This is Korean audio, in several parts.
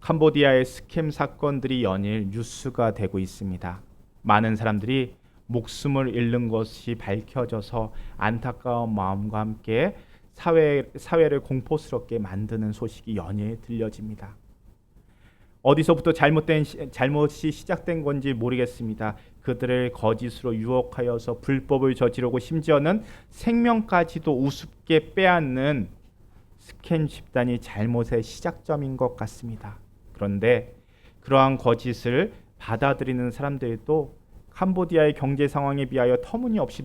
캄보디아의 스캠 사건들이 연일 뉴스가 되고 있습니다. 많은 사람들이 목숨을 잃는 것이 밝혀져서 안타까운 마음과 함께 사회를 공포스럽게 만드는 소식이 연일 들려집니다. 어디서부터 잘못이 시작된 건지 모르겠습니다. 그들을 거짓으로 유혹하여서 불법을 저지르고 심지어는 생명까지도 우습게 빼앗는 스캔 집단이 잘못의 시작점인 것 같습니다. 그런데 그러한 거짓을 받아들이는 사람들도 캄보디아의 경제 상황에 비하여 터무니없이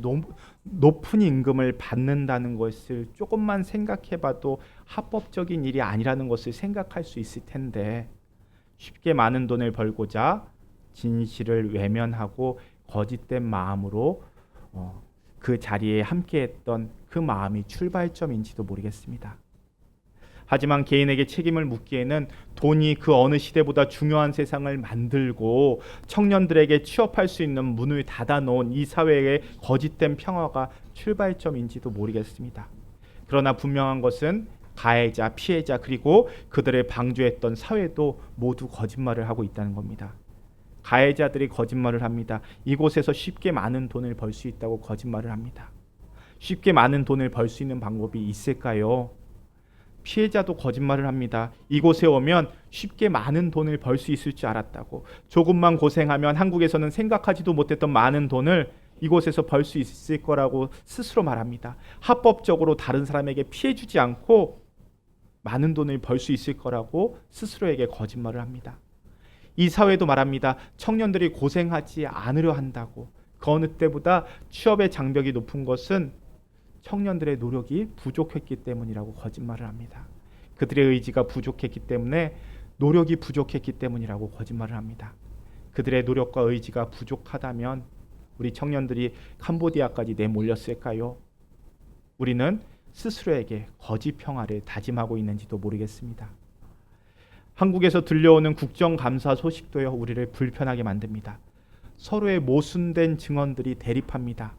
높은 임금을 받는다는 것을 조금만 생각해봐도 합법적인 일이 아니라는 것을 생각할 수 있을 텐데, 쉽게 많은 돈을 벌고자 진실을 외면하고 거짓된 마음으로 그 자리에 함께했던 그 마음이 출발점인지도 모르겠습니다. 하지만 개인에게 책임을 묻기에는 돈이 그 어느 시대보다 중요한 세상을 만들고 청년들에게 취업할 수 있는 문을 닫아놓은 이 사회의 거짓된 평화가 출발점인지도 모르겠습니다. 그러나 분명한 것은 가해자, 피해자 그리고 그들을 방조했던 사회도 모두 거짓말을 하고 있다는 겁니다. 가해자들이 거짓말을 합니다. 이곳에서 쉽게 많은 돈을 벌 수 있다고 거짓말을 합니다. 쉽게 많은 돈을 벌 수 있는 방법이 있을까요? 피해자도 거짓말을 합니다. 이곳에 오면 쉽게 많은 돈을 벌 수 있을 줄 알았다고, 조금만 고생하면 한국에서는 생각하지도 못했던 많은 돈을 이곳에서 벌 수 있을 거라고 스스로 말합니다. 합법적으로 다른 사람에게 피해 주지 않고 많은 돈을 벌 수 있을 거라고 스스로에게 거짓말을 합니다. 이 사회도 말합니다. 청년들이 고생하지 않으려 한다고. 그 어느 때보다 취업의 장벽이 높은 것은 청년들의 노력이 부족했기 때문이라고 거짓말을 합니다. 그들의 의지가 부족했기 때문에, 노력이 부족했기 때문이라고 거짓말을 합니다. 그들의 노력과 의지가 부족하다면 우리 청년들이 캄보디아까지 내몰렸을까요? 우리는 스스로에게 거짓 평화를 다짐하고 있는지도 모르겠습니다. 한국에서 들려오는 국정감사 소식도요, 우리를 불편하게 만듭니다. 서로의 모순된 증언들이 대립합니다.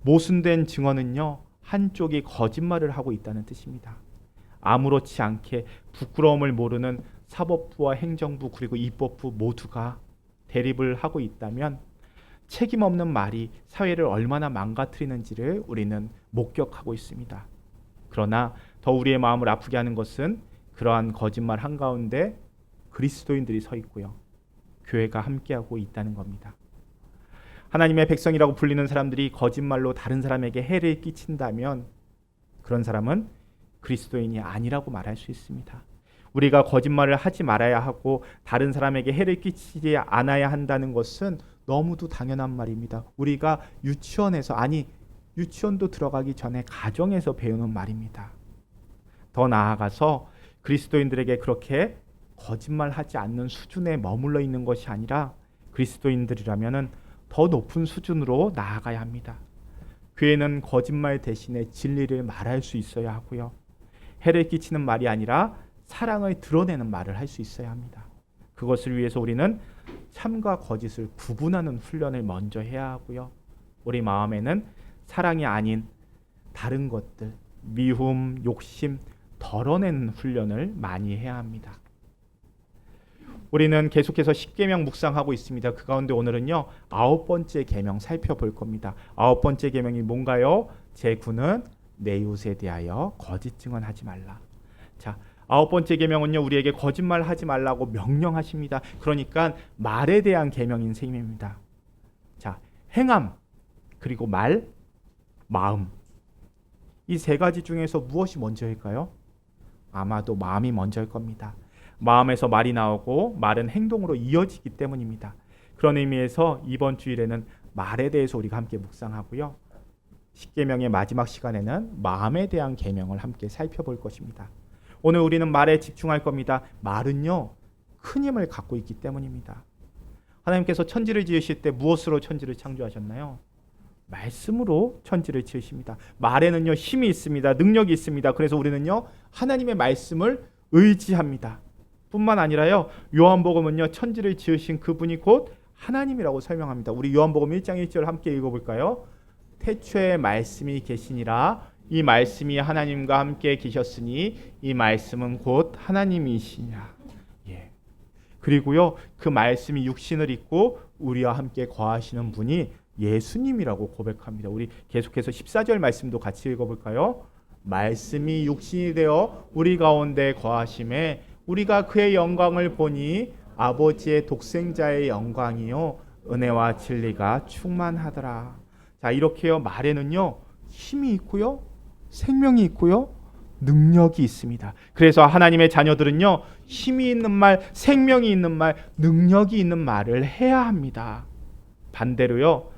모순된 증언은요, 한쪽이 거짓말을 하고 있다는 뜻입니다. 아무렇지 않게 부끄러움을 모르는 사법부와 행정부 그리고 입법부 모두가 대립을 하고 있다면 책임 없는 말이 사회를 얼마나 망가뜨리는지를 우리는 목격하고 있습니다. 그러나 더 우리의 마음을 아프게 하는 것은 그러한 거짓말 한가운데 그리스도인들이 서 있고요, 교회가 함께하고 있다는 겁니다. 하나님의 백성이라고 불리는 사람들이 거짓말로 다른 사람에게 해를 끼친다면 그런 사람은 그리스도인이 아니라고 말할 수 있습니다. 우리가 거짓말을 하지 말아야 하고 다른 사람에게 해를 끼치지 않아야 한다는 것은 너무도 당연한 말입니다. 우리가 유치원도 들어가기 전에 가정에서 배우는 말입니다. 더 나아가서 그리스도인들에게 그렇게 거짓말하지 않는 수준에 머물러 있는 것이 아니라 그리스도인들이라면은 더 높은 수준으로 나아가야 합니다. 교회는 거짓말 대신에 진리를 말할 수 있어야 하고요, 해를 끼치는 말이 아니라 사랑을 드러내는 말을 할 수 있어야 합니다. 그것을 위해서 우리는 참과 거짓을 구분하는 훈련을 먼저 해야 하고요, 우리 마음에는 사랑이 아닌 다른 것들, 미움, 욕심 덜어내는 훈련을 많이 해야 합니다. 우리는 계속해서 십계명 묵상하고 있습니다. 그 가운데 오늘은요, 9번째 계명 살펴볼 겁니다. 9번째 계명이 뭔가요? 제9는 내 이웃에 대하여 거짓 증언하지 말라. 자, 9번째 계명은요, 우리에게 거짓말하지 말라고 명령하십니다. 그러니까 말에 대한 계명인 셈입니다. 자, 행함 그리고 말, 마음, 이 세 가지 중에서 무엇이 먼저일까요? 아마도 마음이 먼저일 겁니다. 마음에서 말이 나오고 말은 행동으로 이어지기 때문입니다. 그런 의미에서 이번 주일에는 말에 대해서 우리가 함께 묵상하고요, 십계명의 마지막 시간에는 마음에 대한 계명을 함께 살펴볼 것입니다. 오늘 우리는 말에 집중할 겁니다. 말은요, 큰 힘을 갖고 있기 때문입니다. 하나님께서 천지를 지으실 때 무엇으로 천지를 창조하셨나요? 말씀으로 천지를 지으십니다. 말에는요, 힘이 있습니다. 능력이 있습니다. 그래서 우리는요, 하나님의 말씀을 의지합니다. 뿐만 아니라요, 요한복음은요, 천지를 지으신 그분이 곧 하나님이라고 설명합니다. 우리 요한복음 1장 1절 함께 읽어볼까요? 태초에 말씀이 계시니라. 이 말씀이 하나님과 함께 계셨으니 이 말씀은 곧 하나님이시냐. 그리고요, 그 말씀이 육신을 입고 우리와 함께 거하시는 분이 예수님이라고 고백합니다. 우리 계속해서 14절 말씀도 같이 읽어볼까요? 말씀이 육신이 되어 우리 가운데 거하심에 우리가 그의 영광을 보니 아버지의 독생자의 영광이요 은혜와 진리가 충만하더라. 자, 이렇게요, 말에는요 힘이 있고요, 생명이 있고요, 능력이 있습니다. 그래서 하나님의 자녀들은요, 힘이 있는 말, 생명이 있는 말, 능력이 있는 말을 해야 합니다. 반대로요,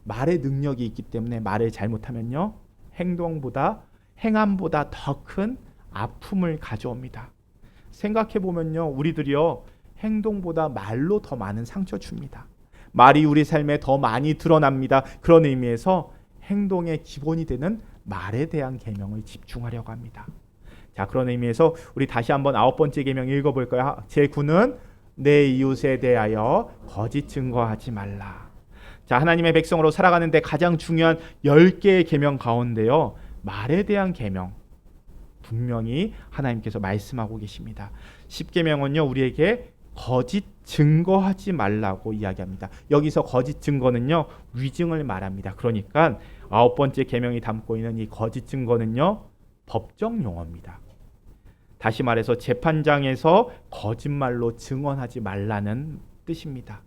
말에 능력이 있기 때문에 말을 잘못하면요, 행함보다 더 큰 아픔을 가져옵니다. 생각해 보면요, 우리들이요, 행동보다 말로 더 많은 상처 줍니다. 말이 우리 삶에 더 많이 드러납니다. 그런 의미에서 행동의 기본이 되는 말에 대한 계명을 집중하려고 합니다. 자, 그런 의미에서 우리 다시 한번 9번째 계명 읽어볼까요? 제9는 내 이웃에 대하여 거짓 증거하지 말라. 자, 하나님의 백성으로 살아가는데 가장 중요한 10개의 계명 가운데요, 말에 대한 계명 분명히 하나님께서 말씀하고 계십니다. 10계명은요, 우리에게 거짓 증거하지 말라고 이야기합니다. 여기서 거짓 증거는요, 위증을 말합니다. 그러니까 9번째 계명이 담고 있는 이 거짓 증거는요, 법정 용어입니다. 다시 말해서 재판장에서 거짓말로 증언하지 말라는 뜻입니다.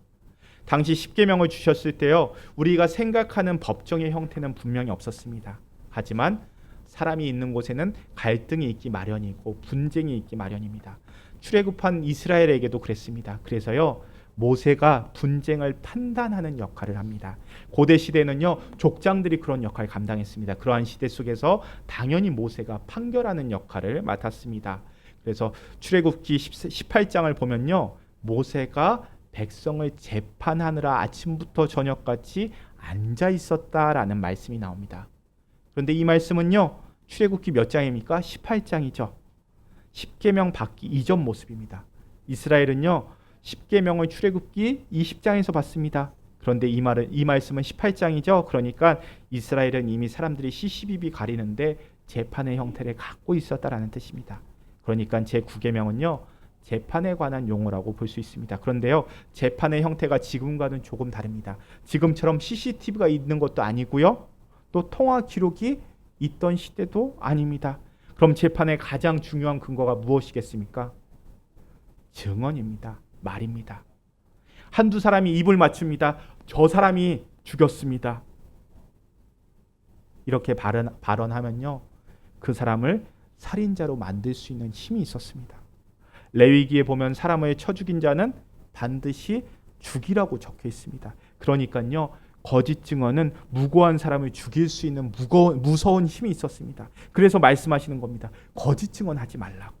당시 10계명을 주셨을 때요, 우리가 생각하는 법정의 형태는 분명히 없었습니다. 하지만 사람이 있는 곳에는 갈등이 있기 마련이고 분쟁이 있기 마련입니다. 출애굽한 이스라엘에게도 그랬습니다. 그래서요, 모세가 분쟁을 판단하는 역할을 합니다. 고대 시대는요, 족장들이 그런 역할을 감당했습니다. 그러한 시대 속에서 당연히 모세가 판결하는 역할을 맡았습니다. 그래서 출애굽기 18장을 보면요, 모세가 백성을 재판하느라 아침부터 저녁같이 앉아 있었다라는 말씀이 나옵니다. 그런데 이 말씀은요, 출애굽기 몇 장입니까? 18장이죠. 10계명 받기 이전 모습입니다. 이스라엘은요, 10계명을 출애굽기 20장에서 받습니다. 그런데 이 말씀은 18장이죠. 그러니까 이스라엘은 이미 사람들이 시시비비 가리는데 재판의 형태를 갖고 있었다라는 뜻입니다. 그러니까 제9계명은요, 재판에 관한 용어라고 볼 수 있습니다. 그런데요, 재판의 형태가 지금과는 조금 다릅니다. 지금처럼 CCTV가 있는 것도 아니고요, 또 통화 기록이 있던 시대도 아닙니다. 그럼 재판의 가장 중요한 근거가 무엇이겠습니까? 증언입니다. 말입니다. 한두 사람이 입을 맞춥니다. 저 사람이 죽였습니다. 이렇게 발언하면요, 그 사람을 살인자로 만들 수 있는 힘이 있었습니다. 레위기에 보면 사람을 쳐 죽인 자는 반드시 죽이라고 적혀 있습니다. 그러니까요, 거짓 증언은 무고한 사람을 죽일 수 있는 무서운 힘이 있었습니다. 그래서 말씀하시는 겁니다. 거짓 증언하지 말라고.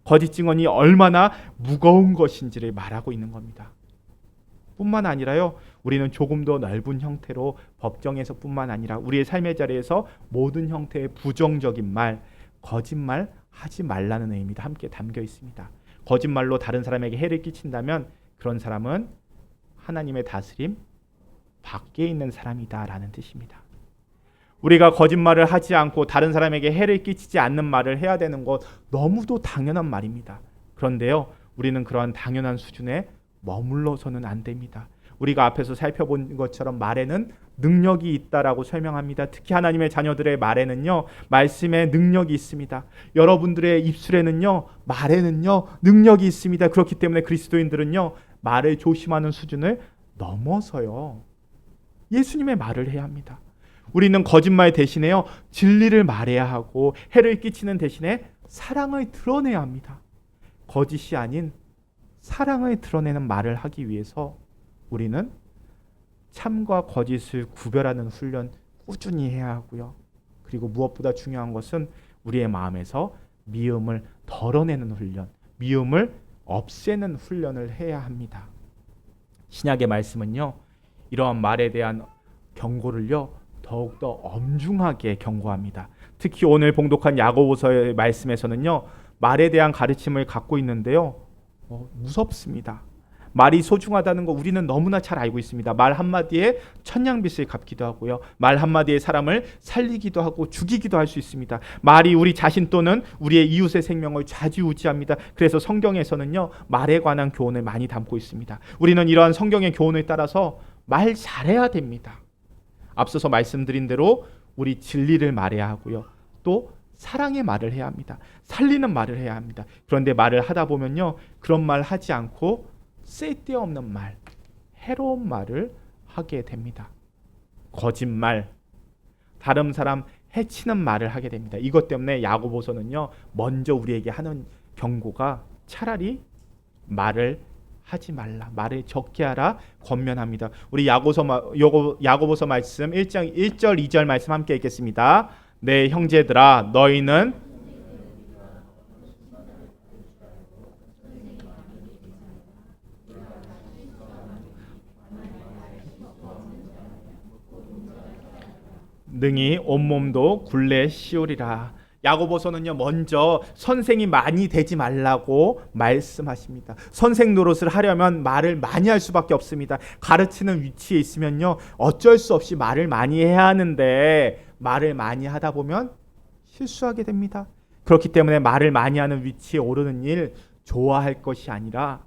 거짓 증언이 얼마나 무거운 것인지를 말하고 있는 겁니다. 뿐만 아니라요, 우리는 조금 더 넓은 형태로 법정에서 뿐만 아니라 우리의 삶의 자리에서 모든 형태의 부정적인 말, 거짓말 하지 말라는 의미도 함께 담겨 있습니다. 거짓말로 다른 사람에게 해를 끼친다면 그런 사람은 하나님의 다스림 밖에 있는 사람이다라는 뜻입니다. 우리가 거짓말을 하지 않고 다른 사람에게 해를 끼치지 않는 말을 해야 되는 것 너무도 당연한 말입니다. 그런데요, 우리는 그러한 당연한 수준에 머물러서는 안 됩니다. 우리가 앞에서 살펴본 것처럼 말에는 능력이 있다라고 설명합니다. 특히 하나님의 자녀들의 말에는요, 말씀에 능력이 있습니다. 여러분들의 입술에는요, 말에는요, 능력이 있습니다. 그렇기 때문에 그리스도인들은요, 말을 조심하는 수준을 넘어서요, 예수님의 말을 해야 합니다. 우리는 거짓말 대신에요, 진리를 말해야 하고 해를 끼치는 대신에 사랑을 드러내야 합니다. 거짓이 아닌 사랑을 드러내는 말을 하기 위해서 우리는 참과 거짓을 구별하는 훈련 꾸준히 해야 하고요. 그리고 무엇보다 중요한 것은 우리의 마음에서 미움을 덜어내는 훈련, 미움을 없애는 훈련을 해야 합니다. 신약의 말씀은요, 이러한 말에 대한 경고를요, 더욱더 엄중하게 경고합니다. 특히 오늘 봉독한 야고보서의 말씀에서는요, 말에 대한 가르침을 갖고 있는데요, 무섭습니다. 말이 소중하다는 거 우리는 너무나 잘 알고 있습니다. 말 한마디에 천냥빚을 갚기도 하고요. 말 한마디에 사람을 살리기도 하고 죽이기도 할 수 있습니다. 말이 우리 자신 또는 우리의 이웃의 생명을 좌지우지합니다. 그래서 성경에서는요, 말에 관한 교훈을 많이 담고 있습니다. 우리는 이러한 성경의 교훈을 따라서 말 잘해야 됩니다. 앞서서 말씀드린 대로 우리 진리를 말해야 하고요. 또 사랑의 말을 해야 합니다. 살리는 말을 해야 합니다. 그런데 말을 하다 보면요, 그런 말 하지 않고 쓸데없는 말, 해로운 말을 하게 됩니다. 거짓말, 다른 사람 해치는 말을 하게 됩니다. 이것 때문에 야고보서는요, 먼저 우리에게 하는 경고가 차라리 말을 하지 말라, 말을 적게 하라 권면합니다. 우리 야고보서 말씀 1장 1절 2절 말씀 함께 읽겠습니다. 내 형제들아, 너희는 능히 온몸도 굴레 씌우리라. 야고보서는요, 먼저 선생이 많이 되지 말라고 말씀하십니다. 선생 노릇을 하려면 말을 많이 할 수밖에 없습니다. 가르치는 위치에 있으면요, 어쩔 수 없이 말을 많이 해야 하는데 말을 많이 하다 보면 실수하게 됩니다. 그렇기 때문에 말을 많이 하는 위치에 오르는 일 좋아할 것이 아니라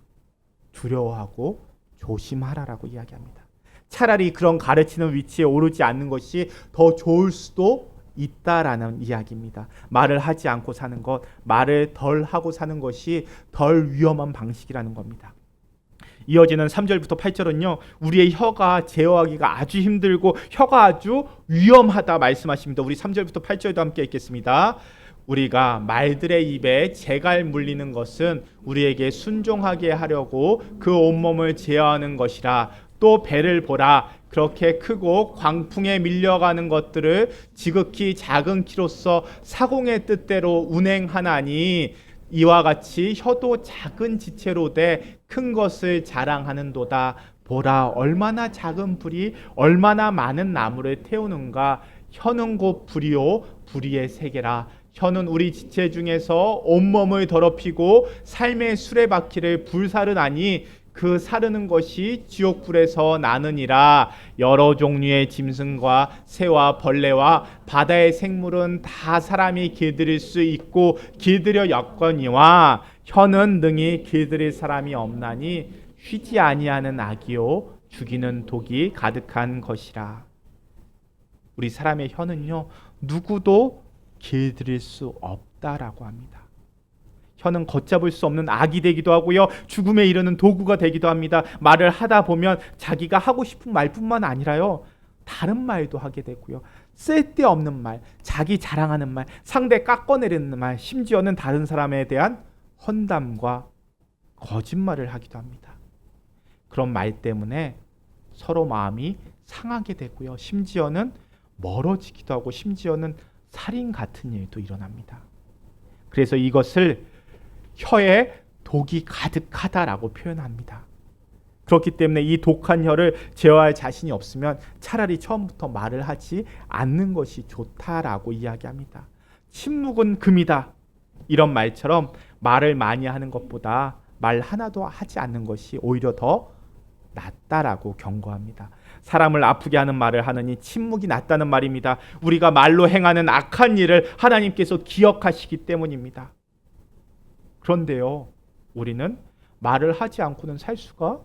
두려워하고 조심하라라고 이야기합니다. 차라리 그런 가르치는 위치에 오르지 않는 것이 더 좋을 수도 있다라는 이야기입니다. 말을 하지 않고 사는 것, 말을 덜 하고 사는 것이 덜 위험한 방식이라는 겁니다. 이어지는 3절부터 8절은요, 우리의 혀가 제어하기가 아주 힘들고 혀가 아주 위험하다 말씀하십니다. 우리 3절부터 8절도 함께 읽겠습니다. 우리가 말들의 입에 재갈 물리는 것은 우리에게 순종하게 하려고 그 온몸을 제어하는 것이라. 또 배를 보라. 그렇게 크고 광풍에 밀려가는 것들을 지극히 작은 키로서 사공의 뜻대로 운행하나니 이와 같이 혀도 작은 지체로 돼 큰 것을 자랑하는도다. 보라, 얼마나 작은 불이 얼마나 많은 나무를 태우는가. 혀는 곧 불이요 불의의 세계라. 혀는 우리 지체 중에서 온몸을 더럽히고 삶의 수레바퀴를 불사르나니 그 사르는 것이 지옥불에서 나느니라. 여러 종류의 짐승과 새와 벌레와 바다의 생물은 다 사람이 길들일 수 있고 길들여 엮거니와 혀는 능히 길들일 사람이 없나니 쉬지 아니하는 악이요 죽이는 독이 가득한 것이라. 우리 사람의 혀는요, 누구도 길들일 수 없다라고 합니다. 혀는 걷잡을 수 없는 악이 되기도 하고요, 죽음에 이르는 도구가 되기도 합니다. 말을 하다 보면 자기가 하고 싶은 말뿐만 아니라요, 다른 말도 하게 되고요, 쓸데없는 말, 자기 자랑하는 말, 상대 깎아내리는 말, 심지어는 다른 사람에 대한 헌담과 거짓말을 하기도 합니다. 그런 말 때문에 서로 마음이 상하게 되고요, 심지어는 멀어지기도 하고, 심지어는 살인 같은 일도 일어납니다. 그래서 이것을 혀에 독이 가득하다라고 표현합니다. 그렇기 때문에 이 독한 혀를 제어할 자신이 없으면 차라리 처음부터 말을 하지 않는 것이 좋다라고 이야기합니다. 침묵은 금이다, 이런 말처럼 말을 많이 하는 것보다 말 하나도 하지 않는 것이 오히려 더 낫다라고 경고합니다. 사람을 아프게 하는 말을 하느니 침묵이 낫다는 말입니다. 우리가 말로 행하는 악한 일을 하나님께서 기억하시기 때문입니다. 그런데요, 우리는 말을 하지 않고는 살 수가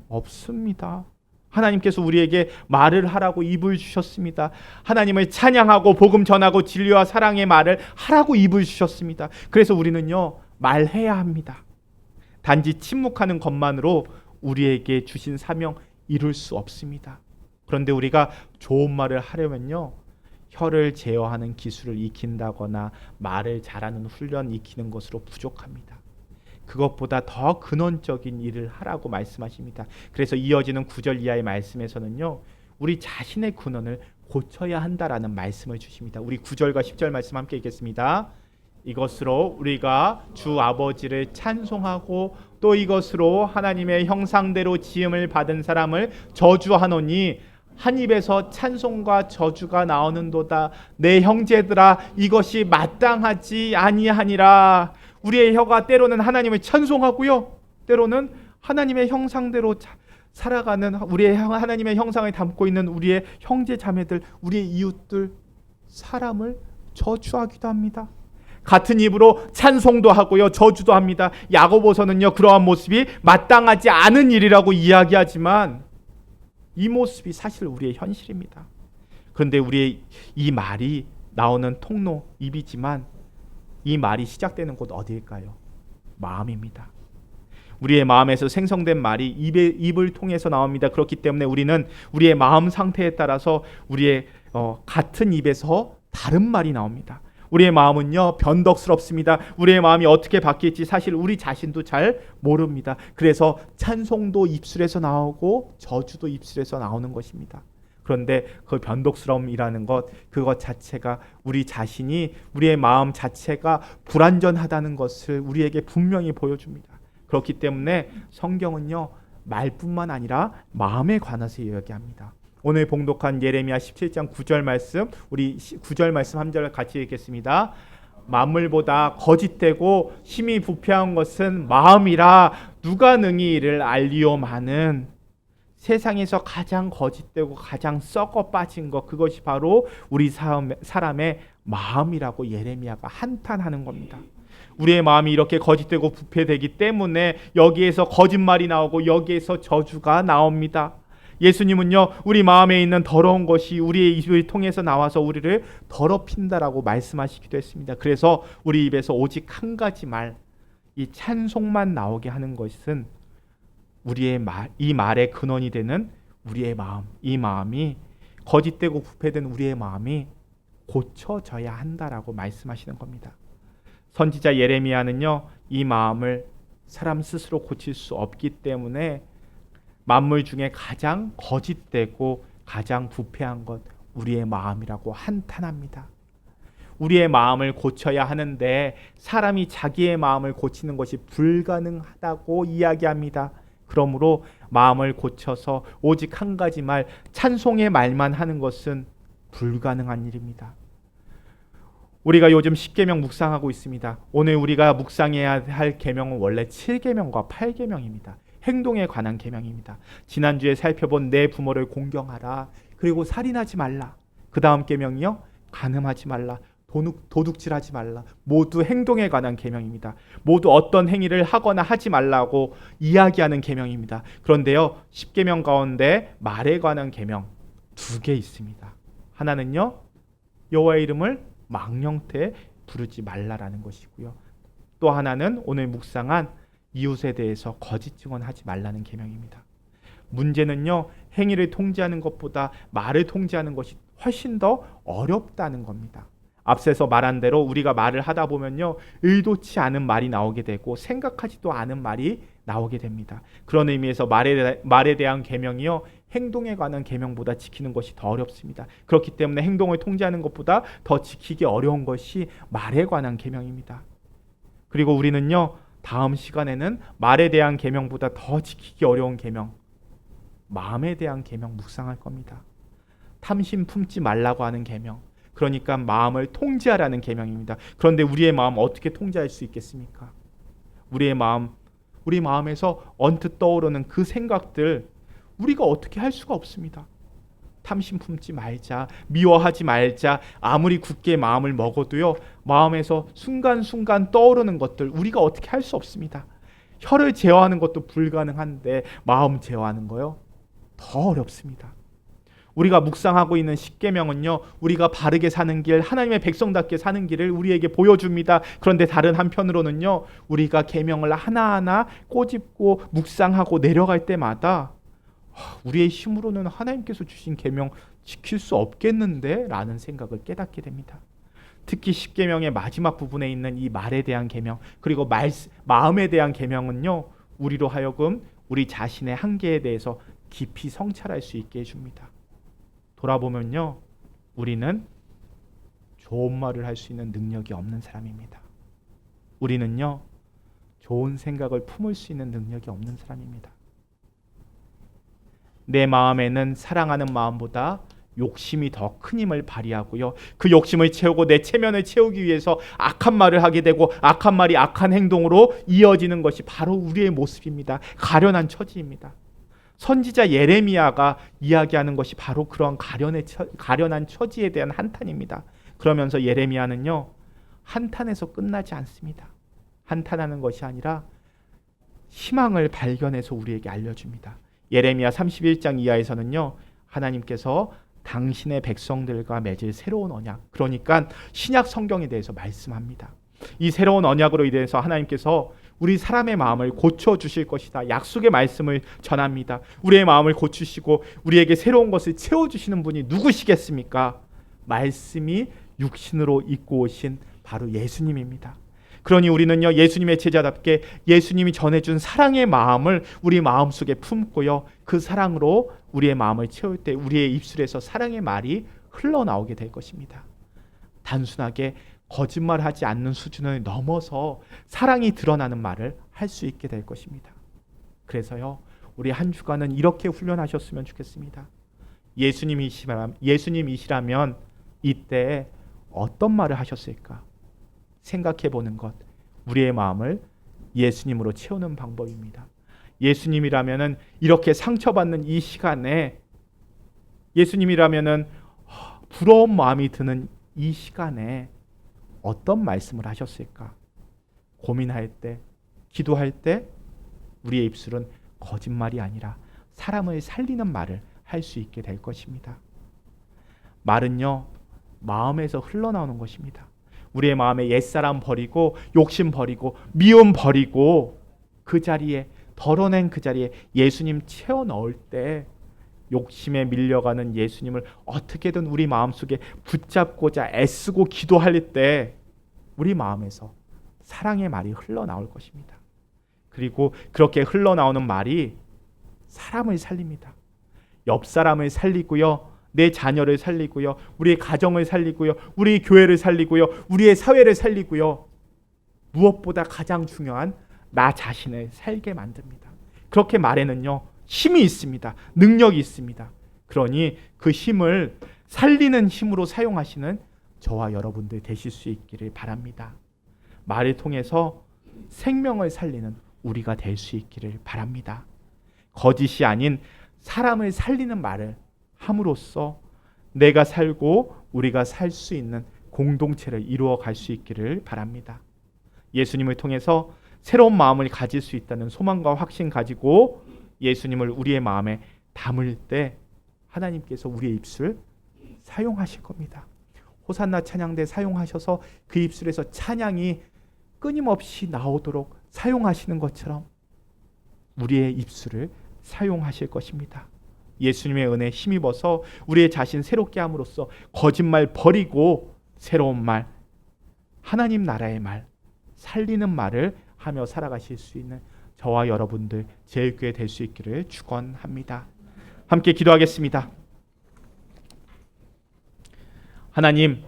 없습니다. 하나님께서 우리에게 말을 하라고 입을 주셨습니다. 하나님을 찬양하고 복음 전하고 진리와 사랑의 말을 하라고 입을 주셨습니다. 그래서 우리는요, 말해야 합니다. 단지 침묵하는 것만으로 우리에게 주신 사명 이룰 수 없습니다. 그런데 우리가 좋은 말을 하려면요, 혀를 제어하는 기술을 익힌다거나 말을 잘하는 훈련 익히는 것으로 부족합니다. 그것보다 더 근원적인 일을 하라고 말씀하십니다. 그래서 이어지는 9절 이하의 말씀에서는요, 우리 자신의 근원을 고쳐야 한다라는 말씀을 주십니다. 우리 9절과 10절 말씀 함께 읽겠습니다. 이것으로 우리가 주 아버지를 찬송하고 또 이것으로 하나님의 형상대로 지음을 받은 사람을 저주하노니 한 입에서 찬송과 저주가 나오는도다. 내 형제들아, 이것이 마땅하지 아니하니라. 우리의 혀가 때로는 하나님을 찬송하고요, 때로는 하나님의 형상대로 살아가는 우리의 하나님의 형상을 담고 있는 우리의 형제 자매들, 우리의 이웃들, 사람을 저주하기도 합니다. 같은 입으로 찬송도 하고요, 저주도 합니다. 야고보서는요, 그러한 모습이 마땅하지 않은 일이라고 이야기하지만 이 모습이 사실 우리의 현실입니다. 그런데 우리의 이 말이 나오는 통로, 입이지만 이 말이 시작되는 곳 어디일까요? 마음입니다. 우리의 마음에서 생성된 말이 입을 통해서 나옵니다. 그렇기 때문에 우리는 우리의 마음 상태에 따라서 우리의 같은 입에서 다른 말이 나옵니다. 우리의 마음은요, 변덕스럽습니다. 우리의 마음이 어떻게 바뀔지 사실 우리 자신도 잘 모릅니다. 그래서 찬송도 입술에서 나오고 저주도 입술에서 나오는 것입니다. 그런데 그 변덕스러움이라는 것, 그것 자체가 우리 자신이, 우리의 마음 자체가 불완전하다는 것을 우리에게 분명히 보여줍니다. 그렇기 때문에 성경은요, 말뿐만 아니라 마음에 관해서 이야기합니다. 오늘 봉독한 예레미야 17장 9절 말씀, 우리 9절 말씀 한 절 같이 읽겠습니다. 만물보다 거짓되고 심히 부패한 것은 마음이라 누가 능히 이를 알리오마는. 세상에서 가장 거짓되고 가장 썩어 빠진 것, 그것이 바로 우리 사람의 마음이라고 예레미야가 한탄하는 겁니다. 우리의 마음이 이렇게 거짓되고 부패되기 때문에 여기에서 거짓말이 나오고 여기에서 저주가 나옵니다. 예수님은요, 우리 마음에 있는 더러운 것이 우리의 입을 통해서 나와서 우리를 더럽힌다라고 말씀하시기도 했습니다. 그래서 우리 입에서 오직 한 가지 말, 이 찬송만 나오게 하는 것은 우리의 말, 이 말의 근원이 되는 우리의 마음, 이 마음이 거짓되고 부패된 우리의 마음이 고쳐져야 한다라고 말씀하시는 겁니다. 선지자 예레미야는요, 이 마음을 사람 스스로 고칠 수 없기 때문에 만물 중에 가장 거짓되고 가장 부패한 것, 우리의 마음이라고 한탄합니다. 우리의 마음을 고쳐야 하는데 사람이 자기의 마음을 고치는 것이 불가능하다고 이야기합니다. 그러므로 마음을 고쳐서 오직 한 가지 말, 찬송의 말만 하는 것은 불가능한 일입니다. 우리가 요즘 10계명 묵상하고 있습니다. 오늘 우리가 묵상해야 할 계명은 원래 7계명과 8계명입니다. 행동에 관한 계명입니다. 지난주에 살펴본 내 부모를 공경하라, 그리고 살인하지 말라. 그 다음 계명이요, 간음하지 말라, 도둑질하지 말라. 모두 행동에 관한 계명입니다. 모두 어떤 행위를 하거나 하지 말라고 이야기하는 계명입니다. 그런데요, 10계명 가운데 말에 관한 계명 2개 있습니다. 하나는요, 여호와의 이름을 망령되이 부르지 말라라는 것이고요. 또 하나는 오늘 묵상한 이웃에 대해서 거짓 증언하지 말라는 계명입니다. 문제는요, 행위를 통제하는 것보다 말을 통제하는 것이 훨씬 더 어렵다는 겁니다. 앞서서 말한 대로 우리가 말을 하다 보면요, 의도치 않은 말이 나오게 되고 생각하지도 않은 말이 나오게 됩니다. 그런 의미에서 말에 대한 계명이요, 행동에 관한 계명보다 지키는 것이 더 어렵습니다. 그렇기 때문에 행동을 통제하는 것보다 더 지키기 어려운 것이 말에 관한 계명입니다. 그리고 우리는요, 다음 시간에는 말에 대한 계명보다 더 지키기 어려운 계명, 마음에 대한 계명 묵상할 겁니다. 탐심 품지 말라고 하는 계명, 그러니까 마음을 통제하라는 계명입니다. 그런데 우리의 마음 어떻게 통제할 수 있겠습니까? 우리 마음에서 언뜻 떠오르는 그 생각들 우리가 어떻게 할 수가 없습니다. 탐심 품지 말자, 미워하지 말자, 아무리 굳게 마음을 먹어도요, 마음에서 순간순간 떠오르는 것들 우리가 어떻게 할 수 없습니다. 혀를 제어하는 것도 불가능한데 마음 제어하는 거요, 더 어렵습니다. 우리가 묵상하고 있는 10계명은요, 우리가 바르게 사는 길, 하나님의 백성답게 사는 길을 우리에게 보여줍니다. 그런데 다른 한편으로는요, 우리가 계명을 하나하나 꼬집고 묵상하고 내려갈 때마다 우리의 힘으로는 하나님께서 주신 계명 지킬 수 없겠는데? 라는 생각을 깨닫게 됩니다. 특히 10계명의 마지막 부분에 있는 이 말에 대한 계명, 그리고 마음에 대한 계명은요, 우리로 하여금 우리 자신의 한계에 대해서 깊이 성찰할 수 있게 해줍니다. 돌아보면요, 우리는 좋은 말을 할 수 있는 능력이 없는 사람입니다. 우리는요, 좋은 생각을 품을 수 있는 능력이 없는 사람입니다. 내 마음에는 사랑하는 마음보다 욕심이 더 큰 힘을 발휘하고요. 그 욕심을 채우고 내 체면을 채우기 위해서 악한 말을 하게 되고 악한 말이 악한 행동으로 이어지는 것이 바로 우리의 모습입니다. 가련한 처지입니다. 선지자 예레미야가 이야기하는 것이 바로 그런 가련한 처지에 대한 한탄입니다. 그러면서 예레미야는요, 한탄에서 끝나지 않습니다. 한탄하는 것이 아니라 희망을 발견해서 우리에게 알려줍니다. 예레미야 31장 이하에서는요, 하나님께서 당신의 백성들과 맺을 새로운 언약, 그러니까 신약 성경에 대해서 말씀합니다. 이 새로운 언약으로 인해서 하나님께서 우리 사람의 마음을 고쳐주실 것이다, 약속의 말씀을 전합니다. 우리의 마음을 고치시고 우리에게 새로운 것을 채워주시는 분이 누구시겠습니까? 말씀이 육신으로 입고 오신 바로 예수님입니다. 그러니 우리는요, 예수님의 제자답게 예수님이 전해준 사랑의 마음을 우리 마음속에 품고요, 그 사랑으로 우리의 마음을 채울 때 우리의 입술에서 사랑의 말이 흘러나오게 될 것입니다. 단순하게 거짓말하지 않는 수준을 넘어서 사랑이 드러나는 말을 할 수 있게 될 것입니다. 그래서요, 우리 한 주간은 이렇게 훈련하셨으면 좋겠습니다. 예수님이시라면 이때 어떤 말을 하셨을까? 생각해 보는 것, 우리의 마음을 예수님으로 채우는 방법입니다. 예수님이라면은 이렇게 상처받는 이 시간에, 예수님이라면은 부러운 마음이 드는 이 시간에 어떤 말씀을 하셨을까? 고민할 때, 기도할 때 우리의 입술은 거짓말이 아니라 사람을 살리는 말을 할 수 있게 될 것입니다. 말은요, 마음에서 흘러나오는 것입니다. 우리의 마음에 옛사람 버리고 욕심 버리고 미움 버리고 그 자리에, 덜어낸 그 자리에 예수님 채워 넣을 때, 욕심에 밀려가는 예수님을 어떻게든 우리 마음속에 붙잡고자 애쓰고 기도할 때 우리 마음에서 사랑의 말이 흘러나올 것입니다. 그리고 그렇게 흘러나오는 말이 사람을 살립니다. 옆 사람을 살리고요, 내 자녀를 살리고요, 우리의 가정을 살리고요, 우리 교회를 살리고요, 우리의 사회를 살리고요, 무엇보다 가장 중요한 나 자신을 살게 만듭니다. 그렇게 말에는요, 힘이 있습니다. 능력이 있습니다. 그러니 그 힘을 살리는 힘으로 사용하시는 저와 여러분들 되실 수 있기를 바랍니다. 말을 통해서 생명을 살리는 우리가 될 수 있기를 바랍니다. 거짓이 아닌 사람을 살리는 말을 함으로써 내가 살고 우리가 살 수 있는 공동체를 이루어 갈 수 있기를 바랍니다. 예수님을 통해서 새로운 마음을 가질 수 있다는 소망과 확신 가지고 예수님을 우리의 마음에 담을 때 하나님께서 우리의 입술 사용하실 겁니다. 호산나 찬양대 사용하셔서 그 입술에서 찬양이 끊임없이 나오도록 사용하시는 것처럼 우리의 입술을 사용하실 것입니다. 예수님의 은혜에 힘입어서 우리의 자신 새롭게 함으로써 거짓말 버리고 새로운 말, 하나님 나라의 말, 살리는 말을 하며 살아가실 수 있는 저와 여러분들 제일교회 될 수 있기를 축원합니다. 함께 기도하겠습니다. 하나님,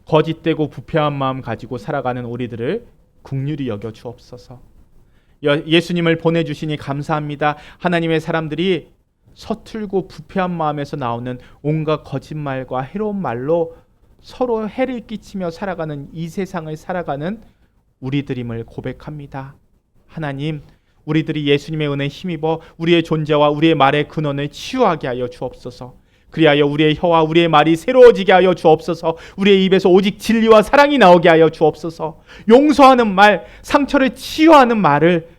거짓되고 부패한 마음 가지고 살아가는 우리들을 긍휼히 여겨 주옵소서. 예수님을 보내주시니 감사합니다. 하나님의 사람들이 서툴고 부패한 마음에서 나오는 온갖 거짓말과 해로운 말로 서로 해를 끼치며 살아가는 이 세상을 살아가는 우리들임을 고백합니다. 하나님, 우리들이 예수님의 은혜에 힘입어 우리의 존재와 우리의 말의 근원을 치유하게 하여 주옵소서. 그리하여 우리의 혀와 우리의 말이 새로워지게 하여 주옵소서. 우리의 입에서 오직 진리와 사랑이 나오게 하여 주옵소서. 용서하는 말, 상처를 치유하는 말을,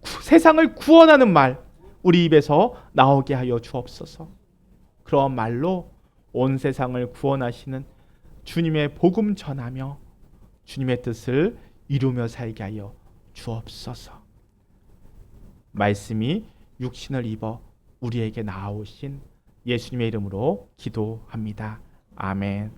세상을 구원하는 말, 우리 입에서 나오게 하여 주옵소서. 그런 말로 온 세상을 구원하시는 주님의 복음 전하며 주님의 뜻을 이루며 살게 하여 주옵소서. 말씀이 육신을 입어 우리에게 나아오신 예수님의 이름으로 기도합니다. 아멘.